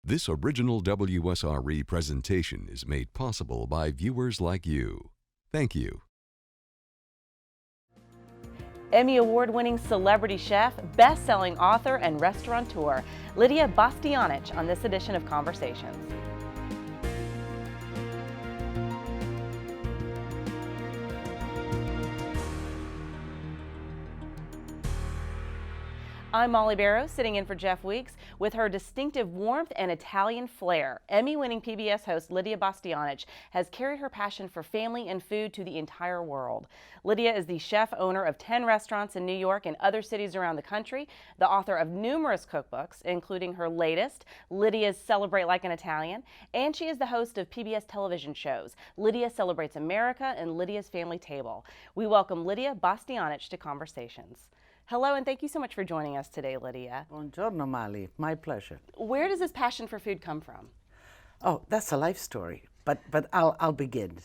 This original WSRE presentation is made possible by viewers like you. Thank you. Emmy Award-winning celebrity chef, best-selling author, and restaurateur, Lidia Bastianich on this edition of Conversations. I'm Mollye Barrows, sitting in for Jeff Weeks. With her distinctive warmth and Italian flair, Emmy-winning PBS host Lidia Bastianich has carried her passion for family and food to the entire world. Lidia is the chef owner of 10 restaurants in New York and other cities around the country, the author of numerous cookbooks, including her latest, Lidia Celebrates Like an Italian, and she is the host of PBS television shows, Lidia Celebrates America and Lidia's Family Table. We welcome Lidia Bastianich to Conversations. Hello, and thank you so much for joining us today, Lidia. Buongiorno, Mollye. My pleasure. Where does this passion for food come from? Oh, that's a life story, but I'll begin.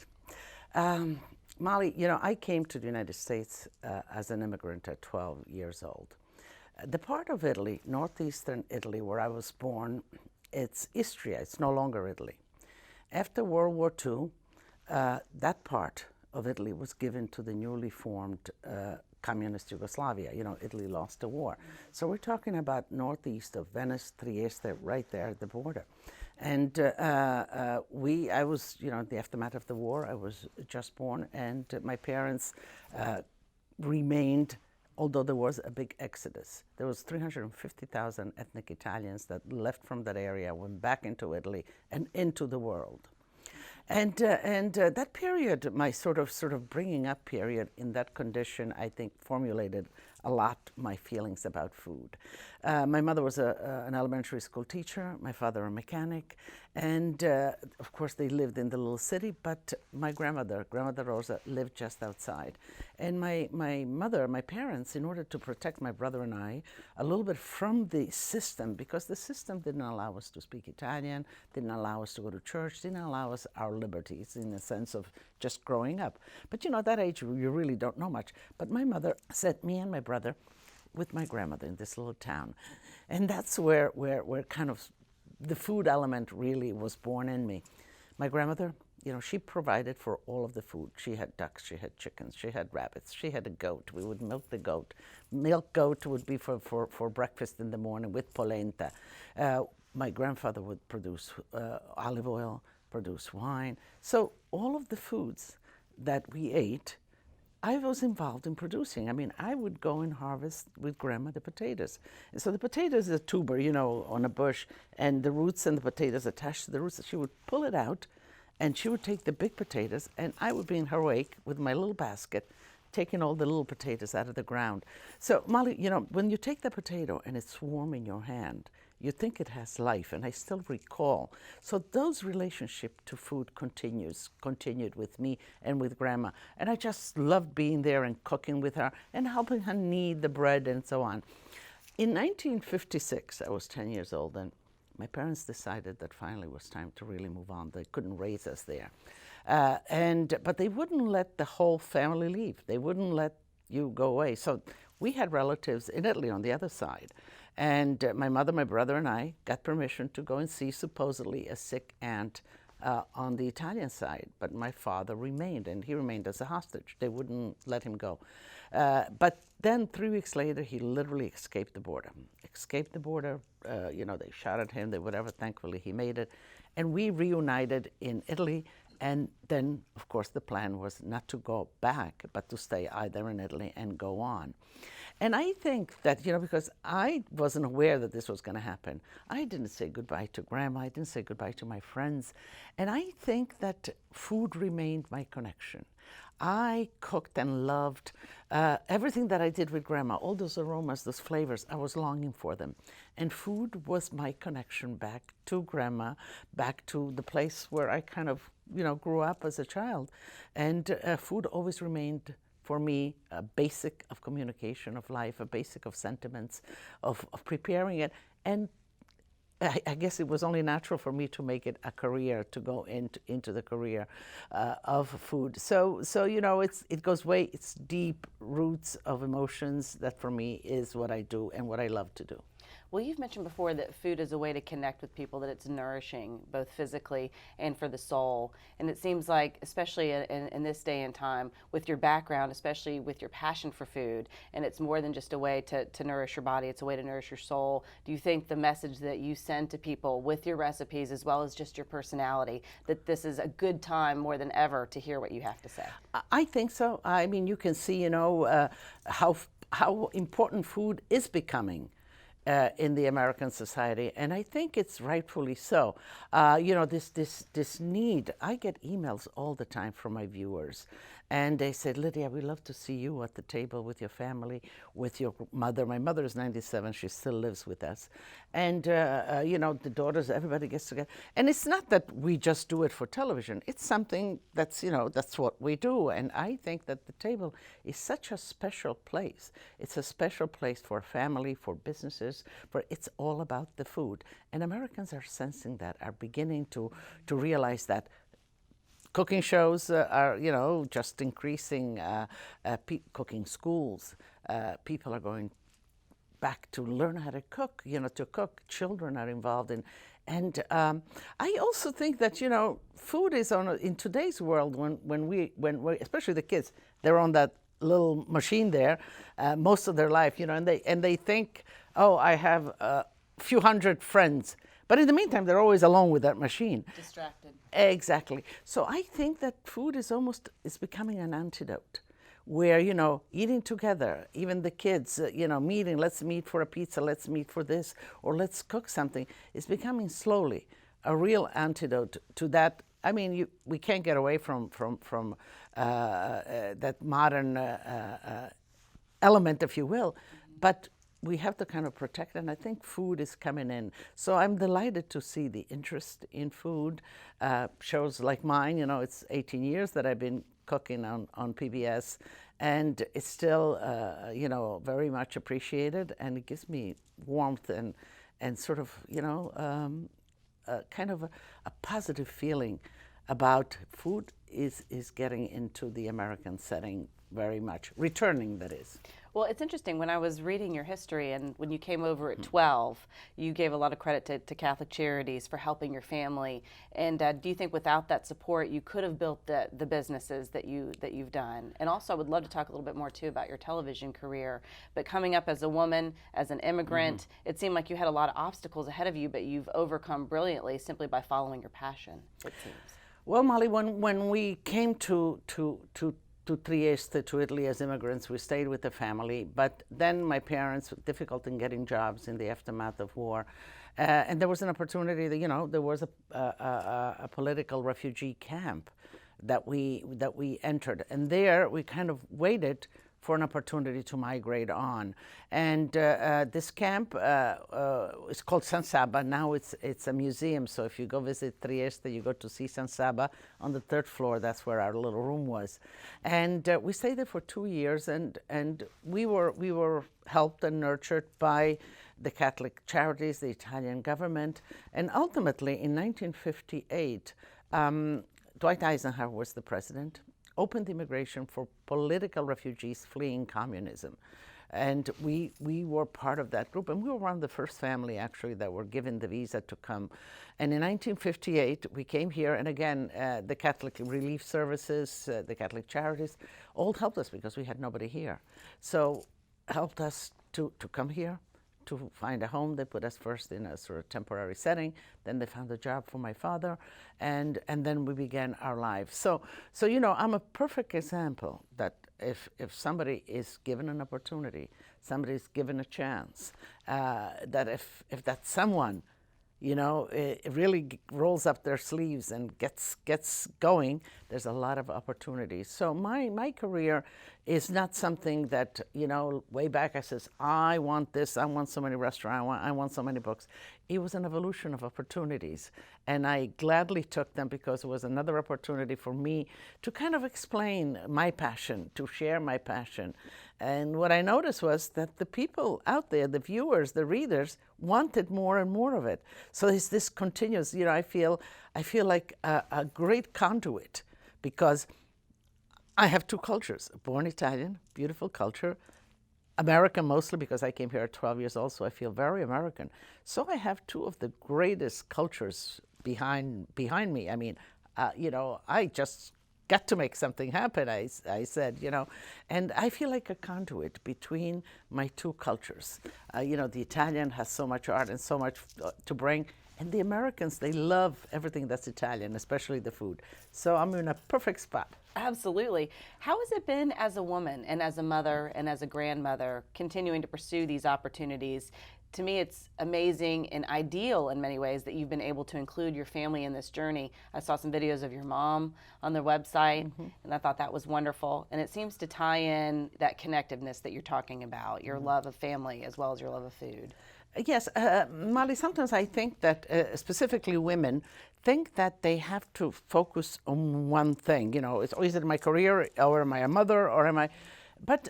Mollye, you know, I came to the United States as an immigrant at 12 years old. The part of Italy, northeastern Italy, where I was born, it's Istria. It's no longer Italy. After World War II, that part of Italy was given to the newly formed communist Yugoslavia. You know, Italy lost the war. So we're talking about northeast of Venice, Trieste, right there at the border. And I was, you know, in the aftermath of the war, I was just born, and my parents remained, although there was a big exodus. There was 350,000 ethnic Italians that left from that area, went back into Italy and into the world. And that period, my sort of bringing up period in that condition, I think formulated a lot my feelings about food. My mother was an elementary school teacher, my father a mechanic, and of course they lived in the little city, but my grandmother Rosa, lived just outside. And my mother, my parents, in order to protect my brother and I a little bit from the system, because the system didn't allow us to speak Italian, didn't allow us to go to church, didn't allow us our liberties in the sense of just growing up. But you know, at that age, you really don't know much. But my mother sent me and my brother with my grandmother in this little town. And that's where kind of the food element really was born in me. My grandmother, you know, she provided for all of the food. She had ducks, she had chickens, she had rabbits, she had a goat. We would milk the goat. Milk goat would be for breakfast in the morning with polenta. My grandfather would produce olive oil, produce wine. So all of the foods that we ate, I was involved in producing. I mean, I would go and harvest with Grandma the potatoes. And so the potato is a tuber, you know, on a bush, and the roots and the potatoes attached to the roots. She would pull it out, and she would take the big potatoes, and I would be in her wake with my little basket, taking all the little potatoes out of the ground. So, Mollye, you know, when you take the potato and it's warm in your hand, you think it has life, and I still recall. So those relationship to food continued with me and with Grandma. And I just loved being there and cooking with her and helping her knead the bread and so on. In 1956, I was 10 years old, and my parents decided that finally it was time to really move on. They couldn't raise us there. But they wouldn't let the whole family leave. They wouldn't let you go away. So we had relatives in Italy on the other side. And my mother, my brother, and I got permission to go and see supposedly a sick aunt on the Italian side. But my father remained, and he remained as a hostage. They wouldn't let him go. But then 3 weeks later, he literally escaped the border. You know, they shot at him, whatever. Thankfully, he made it. And we reunited in Italy. And then, of course, the plan was not to go back, but to stay either in Italy and go on. And I think that, you know, because I wasn't aware that this was going to happen, I didn't say goodbye to Grandma, I didn't say goodbye to my friends. And I think that food remained my connection. I cooked and loved everything that I did with Grandma, all those aromas, those flavors, I was longing for them. And food was my connection back to Grandma, back to the place where I kind of, you know, grew up as a child. And food always remained, for me, a basic of communication of life, a basic of sentiments, of preparing it. And I guess it was only natural for me to make it a career, to go into the career of food. So you know, it goes way, it's deep roots of emotions that for me is what I do and what I love to do. Well, you've mentioned before that food is a way to connect with people, that it's nourishing both physically and for the soul. And it seems like, especially in this day and time, with your background, especially with your passion for food, and it's more than just a way to nourish your body, it's a way to nourish your soul. Do you think the message that you send to people with your recipes, as well as just your personality, that this is a good time more than ever to hear what you have to say? I think so. I mean, you can see, how important food is becoming in the American society, and I think it's rightfully so. This need. I get emails all the time from my viewers, and they said, "Lidia, we love to see you at the table with your family, with your mother." My mother is 97; she still lives with us, and the daughters. Everybody gets together, and it's not that we just do it for television. It's something that's what we do, and I think that the table is such a special place. It's a special place for family, for businesses, for it's all about the food, and Americans are sensing that, are beginning to realize that. Cooking shows are, just increasing. Cooking schools. People are going back to learn how to cook. To cook. Children are involved in, and I also think that food is in today's world when we especially the kids, they're on that little machine there most of their life. And they think, oh, I have a few hundred friends. But in the meantime, they're always alone with that machine. Distracted. Exactly. So I think that food is becoming an antidote, where, eating together, even the kids, meeting, let's meet for a pizza, let's meet for this, or let's cook something, is becoming slowly a real antidote to that. I mean, we can't get away from that modern element, if you will, but we have to kind of protect it, and I think food is coming in. So I'm delighted to see the interest in food. Shows like mine, it's 18 years that I've been cooking on PBS, and it's still, very much appreciated, and it gives me warmth and sort of, kind of a positive feeling about food is getting into the American setting very much, returning, that is. Well, it's interesting. When I was reading your history, and when you came over at 12, you gave a lot of credit to Catholic Charities for helping your family. And do you think without that support, you could have built the businesses that you've done? And also, I would love to talk a little bit more too about your television career. But coming up as a woman, as an immigrant, it seemed like you had a lot of obstacles ahead of you, but you've overcome brilliantly simply by following your passion, it seems. Well, Mollye, when we came to Trieste, to Italy as immigrants, we stayed with the family. But then my parents, difficult in getting jobs in the aftermath of war, and there was an opportunity that there was a political refugee camp that we entered, and there we kind of waited for an opportunity to migrate on. And this camp is called San Saba. Now it's a museum, so if you go visit Trieste, you go to see San Saba on the 3rd floor. That's where our little room was. And we stayed there for 2 years, and we were helped and nurtured by the Catholic Charities, the Italian government, and ultimately in 1958, Dwight Eisenhower was the president, opened immigration for political refugees fleeing communism. And we were part of that group, and we were one of the first family actually that were given the visa to come. And in 1958, we came here, and again, the Catholic Relief Services, the Catholic Charities, all helped us because we had nobody here. So helped us to come here, to find a home. They put us first in a sort of temporary setting. Then they found a job for my father, and then we began our lives. So I'm a perfect example that if somebody is given an opportunity, somebody is given a chance, that if that someone, it really rolls up their sleeves and gets going, there's a lot of opportunities. So my career is not something that, way back I says, I want this, I want so many restaurants, I want so many books. It was an evolution of opportunities, and I gladly took them because it was another opportunity for me to kind of explain my passion, to share my passion. And what I noticed was that the people out there, the viewers, the readers, wanted more and more of it. So this continues. I feel like a great conduit, because I have two cultures: born Italian, beautiful culture, American mostly because I came here at 12 years old, so I feel very American. So I have two of the greatest cultures behind me. I mean, I just got to make something happen, I said, and I feel like a conduit between my two cultures. The Italian has so much art and so much to bring, and the Americans, they love everything that's Italian, especially the food. So I'm in a perfect spot. Absolutely. How has it been as a woman and as a mother and as a grandmother continuing to pursue these opportunities? To me, it's amazing and ideal in many ways that you've been able to include your family in this journey. I saw some videos of your mom on their website, and I thought that was wonderful. And it seems to tie in that connectiveness that you're talking about, your love of family as well as your love of food. Yes, Mollye, sometimes I think that specifically women think that they have to focus on one thing. Is it my career, or am I a mother, or am I... But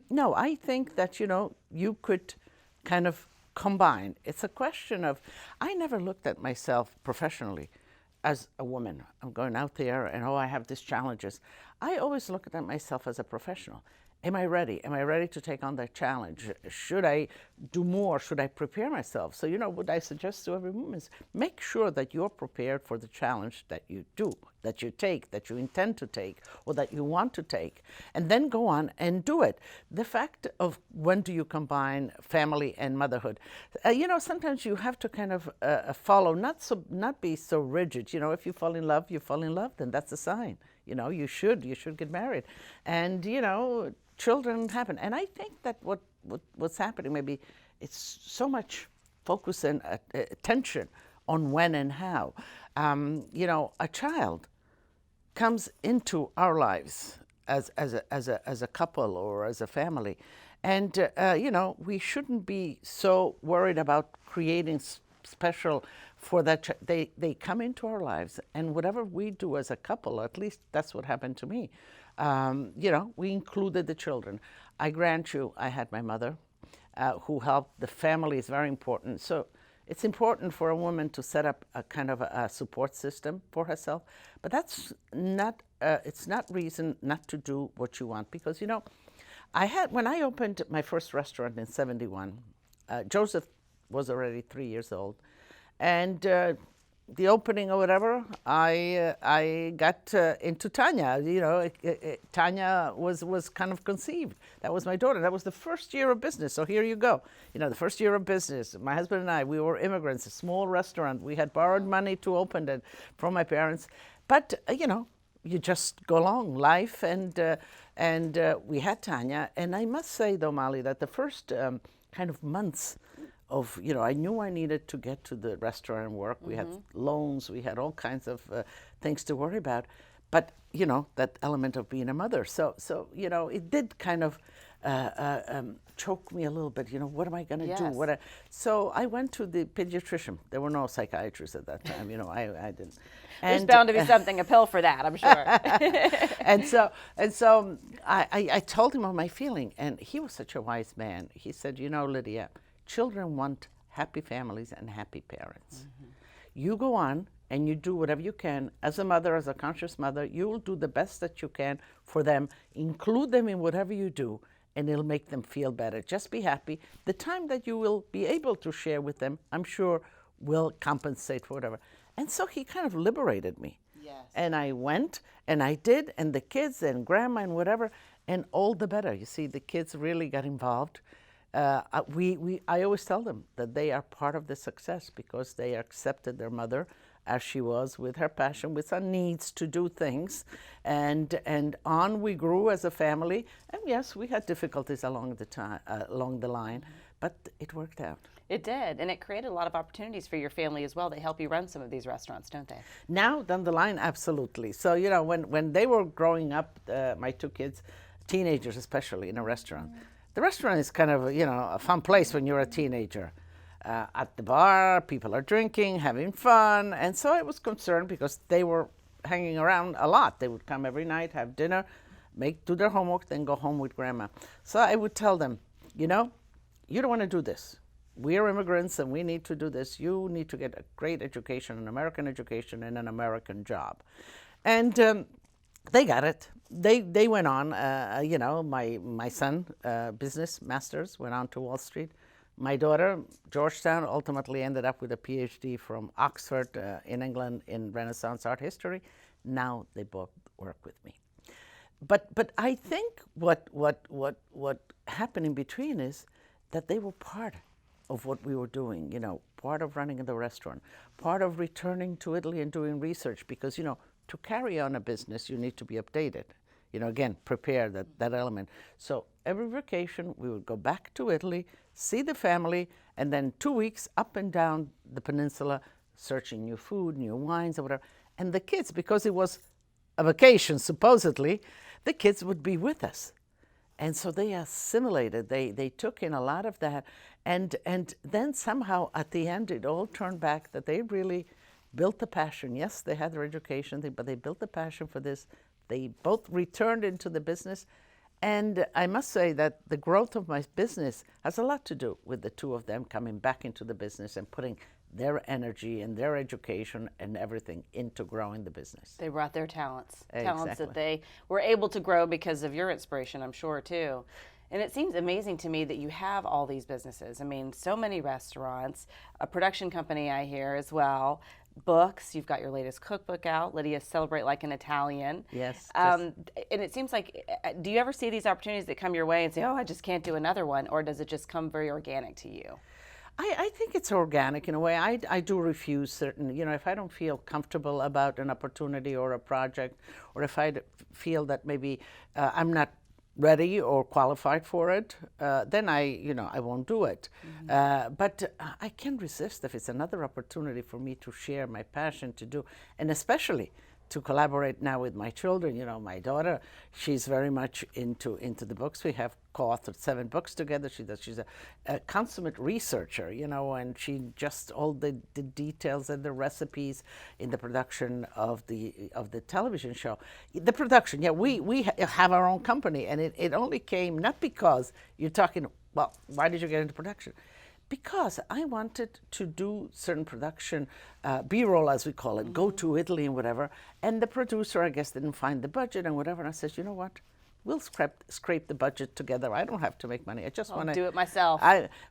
no, I think that, you could kind of combine. It's a question of, I never looked at myself professionally as a woman. I'm going out there and, I have these challenges. I always looked at myself as a professional. Am I ready? Am I ready to take on that challenge? Should I do more? Should I prepare myself? So, what I suggest to every woman is make sure that you're prepared for the challenge that you do, that you take, that you intend to take, or that you want to take, and then go on and do it. The fact of when do you combine family and motherhood, sometimes you have to kind of follow, not be so rigid. If you fall in love, then that's a sign. You should get married, and children happen. And I think that what's happening, maybe it's so much focus and attention on when and how. A child comes into our lives as a couple or as a family, and we shouldn't be so worried about creating special for that. They come into our lives, and whatever we do as a couple, at least that's what happened to me. We included the children. I grant you, I had my mother who helped. The family is very important. So it's important for a woman to set up a kind of a support system for herself. But that's not, it's not reason not to do what you want. Because, when I opened my first restaurant in '71, Joseph was already 3 years old. And the opening or whatever, I got into Tanya. Tanya was kind of conceived. That was my daughter. That was the first year of business. So here you go. The first year of business. My husband and I, we were immigrants. A small restaurant. We had borrowed money to open it from my parents. But you just go along life, and we had Tanya. And I must say, though, Mollye, that the first kind of months of, I knew I needed to get to the restaurant and work. We had loans, we had all kinds of things to worry about. But, that element of being a mother. So it did kind of choke me a little bit. What am I going to do? So I went to the pediatrician. There were no psychiatrists at that time. I didn't. There's bound to be a pill for that, I'm sure. and so I told him of my feeling, and he was such a wise man. He said, Lidia, children want happy families and happy parents. You go on and you do whatever you can. As a mother, as a conscious mother, you will do the best that you can for them. Include them in whatever you do, and it'll make them feel better. Just be happy. The time that you will be able to share with them, I'm sure, will compensate for whatever. And so he kind of liberated me. Yes. And I went, and I did, and the kids and grandma and whatever, and all the better. You see, the kids really got involved. I always tell them that they are part of the success because they accepted their mother as she was, with her passion, with her needs to do things, and on we grew as a family. And yes, we had difficulties along the line, but it worked out. It did, and it created a lot of opportunities for your family as well. They help you run some of these restaurants, don't they? Now, down the line, absolutely. So, when they were growing up, my two kids, teenagers especially, in a restaurant, the restaurant is kind of, a fun place when you're a teenager. At the bar, people are drinking, having fun, and so I was concerned because they were hanging around a lot. They would come every night, have dinner, do their homework, then go home with grandma. So I would tell them, you don't want to do this. We are immigrants and we need to do this. You need to get a great education, an American education, and an American job. And They got it. They went on. You know, my son, business masters, went on to Wall Street. My daughter, Georgetown, ultimately ended up with a PhD from Oxford in England in Renaissance art history. Now they both work with me. But I think what happened in between is that they were part of what we were doing, you know, part of running the restaurant, part of returning to Italy and doing research, because, you know, to carry on a business, you need to be updated. You know, again, prepare that element. So every vacation, we would go back to Italy, see the family, and then 2 weeks up and down the peninsula, searching new food, new wines, or whatever. And the kids, because it was a vacation, supposedly, the kids would be with us. And so they assimilated, they took in a lot of that. And then somehow at the end, it all turned back that they really built the passion. Yes, they had their education, but they built the passion for this. They both returned into the business. And I must say that the growth of my business has a lot to do with the two of them coming back into the business and putting their energy and their education and everything into growing the business. They brought their talents, Exactly. talents that they were able to grow because of your inspiration, I'm sure, too. And it seems amazing to me that you have all these businesses. I mean, so many restaurants, a production company I hear as well, books. You've got your latest cookbook out, Lidia Celebrate Like an Italian. Yes. And it seems like, do you ever see these opportunities that come your way and say, oh, I just can't do another one? Or does it just come very organic to you? I think it's organic in a way. I do refuse certain, you know, if I don't feel comfortable about an opportunity or a project, or if I feel that maybe I'm not ready or qualified for it, then I won't do it. But I can't resist if it's another opportunity for me to share my passion to do, and especially to collaborate now with my children. You know, my daughter, she's very much into the books. We have co-authored 7 books together. She's a consummate researcher, you know, and she just all the details and the recipes in the production of the television show. The production, yeah, we have our own company, and it only came not because you're talking, well, why did you get into production? Because I wanted to do certain production, B-roll as we call it, go to Italy and whatever. And the producer, I guess, didn't find the budget and whatever. And I said, you know what? We'll scrape the budget together. I don't have to make money. I just want to do it myself.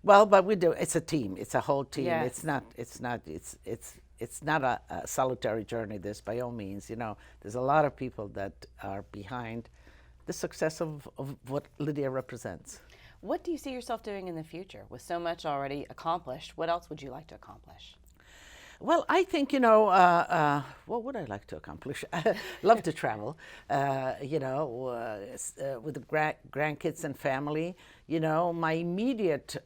But we do. It's a team. It's a whole team. Yes. It's not a solitary journey. This, by all means, you know, there's a lot of people that are behind the success of what Lidia represents. What do you see yourself doing in the future? With so much already accomplished, what else would you like to accomplish? Well, I think, you know, what would I like to accomplish? Love to travel, you know, with the grandkids and family. You know, my immediate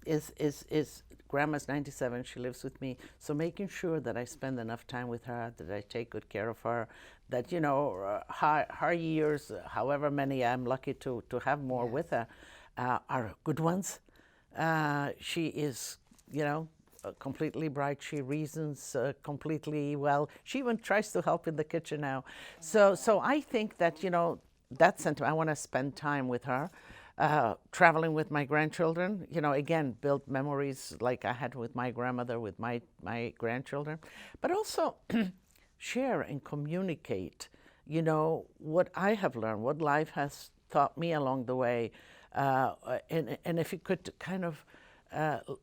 is Grandma's 97. She lives with me. So making sure that I spend enough time with her, that I take good care of her, that, you know, her years, however many I'm lucky to have more with her, are good ones. She is, you know, completely bright. She reasons completely well. She even tries to help in the kitchen now. So I think that, you know, that sentiment, I want to spend time with her. Traveling with my grandchildren, you know, again, build memories like I had with my grandmother, with my grandchildren, but also share and communicate, you know, what I have learned, what life has taught me along the way. And if you could kind of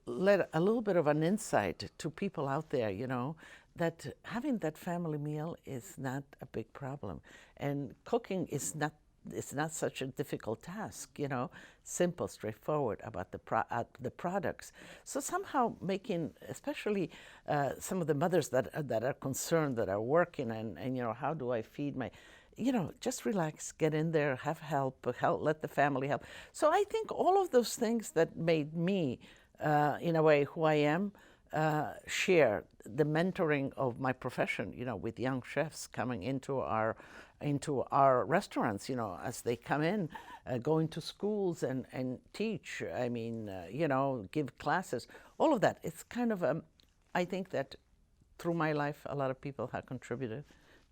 let a little bit of an insight to people out there, you know, that having that family meal is not a big problem. And cooking is not, it's not such a difficult task, you know, simple, straightforward about the products. So somehow making, especially some of the mothers that are concerned, that are working, and you know, how do I feed my, you know, just relax, get in there, have help, let the family help. So I think all of those things that made me, in a way, who I am, share the mentoring of my profession, you know, with young chefs coming into our restaurants, you know, as they come in, going to schools and teach, I mean, you know, give classes, all of that. It's kind of, I think that through my life, a lot of people have contributed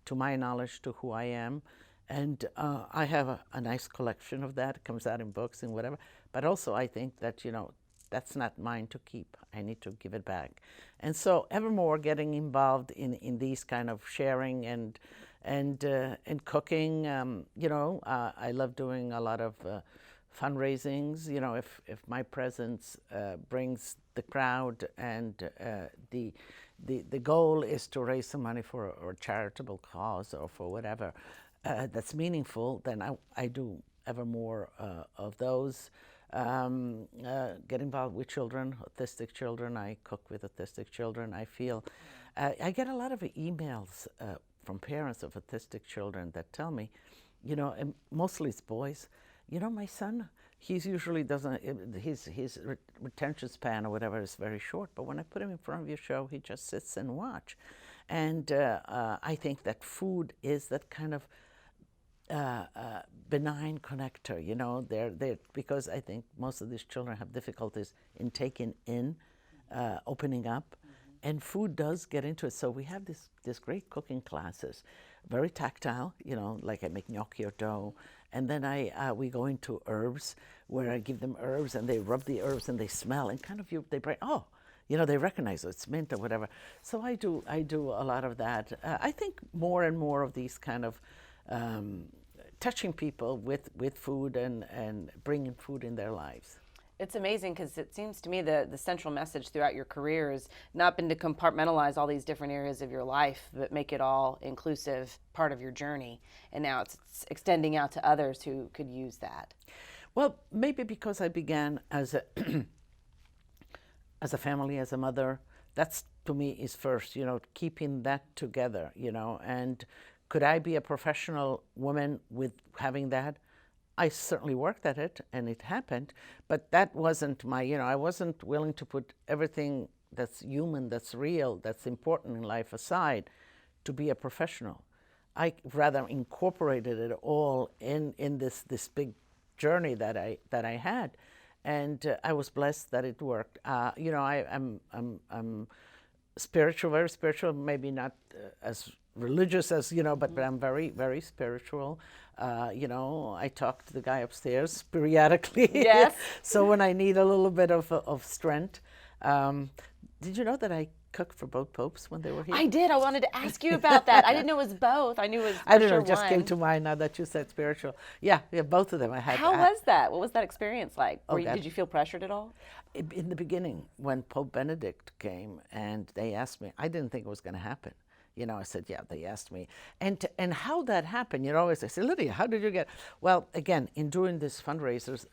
to my knowledge, to who I am. And I have a nice collection of that. It comes out in books and whatever. But also I think that, you know, that's not mine to keep. I need to give it back. And so ever more getting involved in these kind of sharing and And in cooking, I love doing a lot of fundraisings. If my presence brings the crowd, and the goal is to raise some money for a charitable cause or for whatever that's meaningful, then I do ever more of those. Get involved with children, autistic children. I cook with autistic children. I feel I get a lot of emails from parents of autistic children that tell me, and mostly it's boys, my son, he's usually doesn't, his retention span or whatever is very short, but when I put him in front of your show, he just sits and watch. And I think that food is that kind of benign connector, they're because I think most of these children have difficulties in taking in, opening up, and food does get into it. So we have this great cooking classes, very tactile, like I make gnocchi or dough, and then we go into herbs, where I give them herbs and they rub the herbs and they smell, and kind of they bring, they recognize it's mint or whatever. So I do a lot of that. I think more and more of these kind of touching people with food and bringing food in their lives. It's amazing, because it seems to me the central message throughout your career has not been to compartmentalize all these different areas of your life, but make it all inclusive part of your journey. And now it's extending out to others who could use that. Well, maybe because I began as a as a family, as a mother. That's, to me, is first, keeping that together, and could I be a professional woman with having that? I certainly worked at it, and it happened, but that wasn't I wasn't willing to put everything that's human, that's real, that's important in life aside to be a professional. I rather incorporated it all in this big journey that I had, and I was blessed that it worked. I'm spiritual, very spiritual, maybe not as religious as, but I'm very, very spiritual. I talk to the guy upstairs periodically. Yes. So when I need a little bit of strength. Did you know that I cooked for both popes when they were here? I did. I wanted to ask you about that. I didn't know it was both. I knew it was I don't know, sure it just one. came to mind now that you said spiritual. Yeah, both of them. How was that? What was that experience like? Did you feel pressured at all? In the beginning, when Pope Benedict came and they asked me, I didn't think it was going to happen. I said, yeah, they asked me. And how that happened, I said, Lidia, how did you get? Well, again, in doing these fundraisers,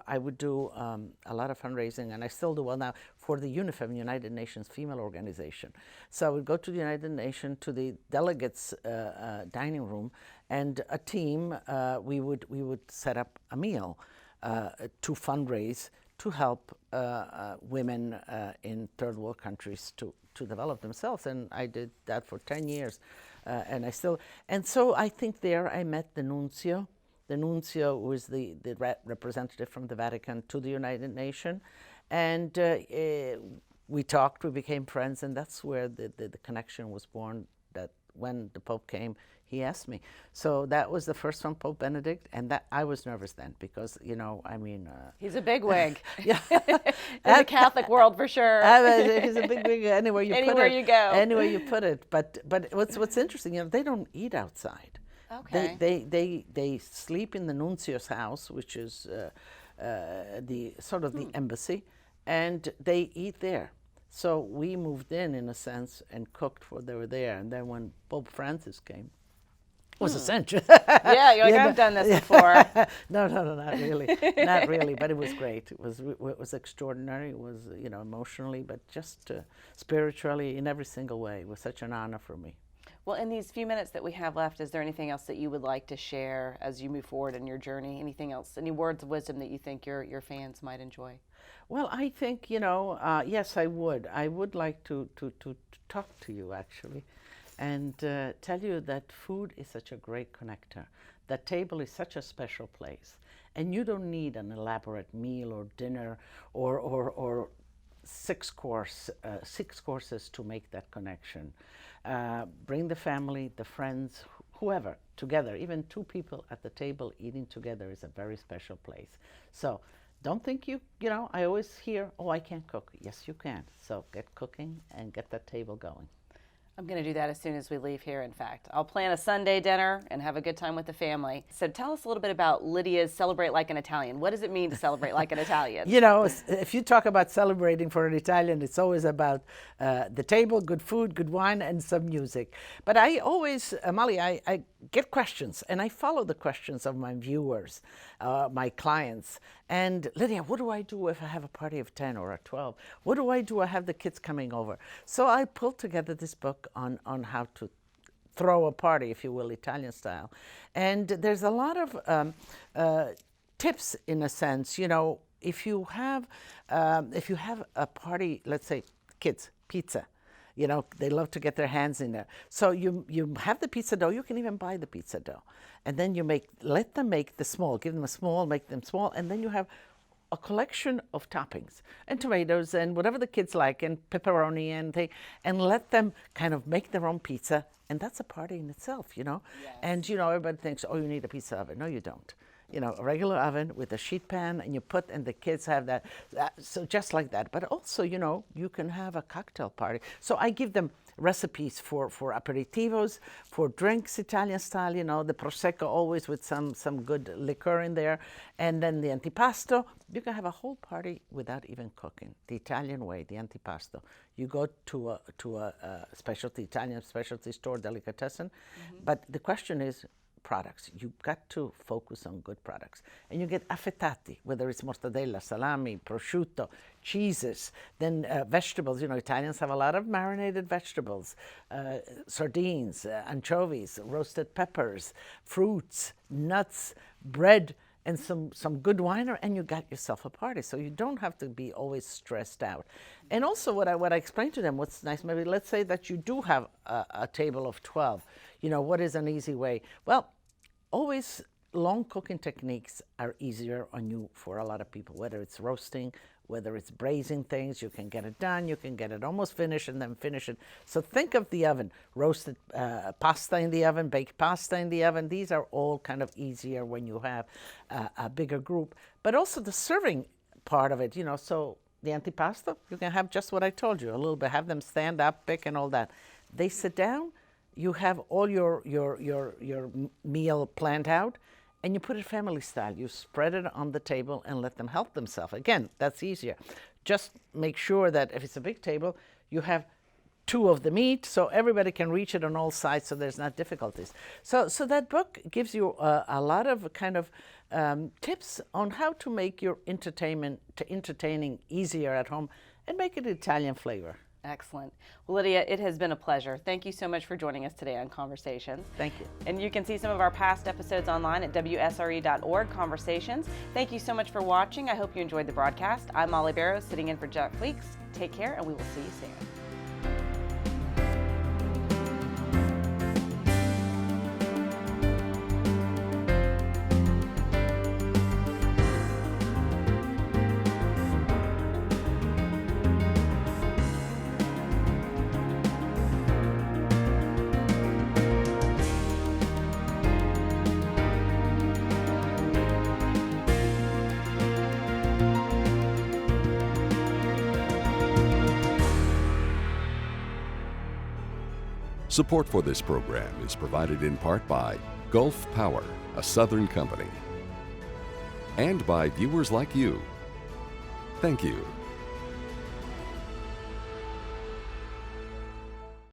I would do a lot of fundraising, and I still do well now, for the UNIFEM, United Nations Female Organization. So I would go to the United Nations, to the delegates' dining room, and a team, we would set up a meal to fundraise to help women in third world countries to develop themselves, and I did that for 10 years, and so I think there I met the nuncio. The nuncio was the representative from the Vatican to the United Nations, and we talked, we became friends, and that's where the connection was born, that when the Pope came, he asked me. So that was the first one, Pope Benedict, and that I was nervous then because, he's a bigwig. Yeah. In the Catholic world, for sure. He's a big anywhere you put it. Anywhere you go. Anywhere you put it. But what's interesting, they don't eat outside. Okay. They sleep in the nuncio's house, which is the sort of the embassy, and they eat there. So we moved in a sense, and cooked while they were there. And then when Pope Francis came, it was essential. Yeah, you're like, I've done this before. No, not really. Not really, but it was great. It was extraordinary. It was, emotionally, but just spiritually, in every single way. It was such an honor for me. Well, in these few minutes that we have left, is there anything else that you would like to share as you move forward in your journey? Anything else? Any words of wisdom that you think your fans might enjoy? Well, I think, yes, I would. I would like to talk to you, actually, and tell you that food is such a great connector. That table is such a special place. And you don't need an elaborate meal or dinner or six courses to make that connection. Bring the family, the friends, whoever, together. Even two people at the table eating together is a very special place. So don't think I always hear, oh, I can't cook. Yes, you can. So get cooking and get that table going. I'm going to do that as soon as we leave here, in fact. I'll plan a Sunday dinner and have a good time with the family. So tell us a little bit about Lidia's Celebrate Like an Italian. What does it mean to celebrate like an Italian? You know, if you talk about celebrating for an Italian, it's always about the table, good food, good wine, and some music. But I always, Mollye, I get questions, and I follow the questions of my viewers, my clients. And Lidia, what do I do if I have a party of 10 or 12? What do I do? I have the kids coming over. So I pulled together this book on how to throw a party, if you will, Italian style. And there's a lot of tips, in a sense. You know, if you have a party, let's say kids, pizza, you know, they love to get their hands in there. So you have the pizza dough. You can even buy the pizza dough. And then let them make the small, give them a small, make them small. And then you have a collection of toppings and tomatoes and whatever the kids like and pepperoni and let them kind of make their own pizza. And that's a party in itself, you know. Yes. And, you know, everybody thinks, oh, you need a pizza oven. No, you don't. You know, a regular oven with a sheet pan, and and the kids have that. So just like that. But also, you know, you can have a cocktail party. So I give them recipes for aperitivos, for drinks, Italian style, you know, the Prosecco always with some good liquor in there. And then the antipasto. You can have a whole party without even cooking. The Italian way, the antipasto. You go to a Italian specialty store, delicatessen. Mm-hmm. But the question is, products. You've got to focus on good products. And you get affettati, whether it's mortadella, salami, prosciutto, cheeses, then vegetables. You know, Italians have a lot of marinated vegetables, sardines, anchovies, roasted peppers, fruits, nuts, bread, and some good wine, and you got yourself a party. So you don't have to be always stressed out. And also what I explained to them, what's nice, maybe let's say that you do have a table of 12. You know, what is an easy way? Well, always long cooking techniques are easier on you for a lot of people, whether it's roasting, whether it's braising things, you can get it done, you can get it almost finished and then finish it. So think of the oven, roasted pasta in the oven, baked pasta in the oven. These are all kind of easier when you have a bigger group. But also the serving part of it, you know, so the antipasto, you can have just what I told you, a little bit, have them stand up, pick and all that. They sit down, you have all your meal planned out, and you put it family style. You spread it on the table and let them help themselves. Again, that's easier. Just make sure that if it's a big table, you have 2 of the meat, so everybody can reach it on all sides, so there's not difficulties. So that book gives you a lot of kind of tips on how to make your entertaining easier at home and make it Italian flavor. Excellent. Well, Lidia, it has been a pleasure. Thank you so much for joining us today on Conversations. Thank you. And you can see some of our past episodes online at WSRE.org, Conversations. Thank you so much for watching. I hope you enjoyed the broadcast. I'm Mollye Barrows, sitting in for Jeff Weeks. Take care, and we will see you soon. Support for this program is provided in part by Gulf Power, a Southern company, and by viewers like you. Thank you.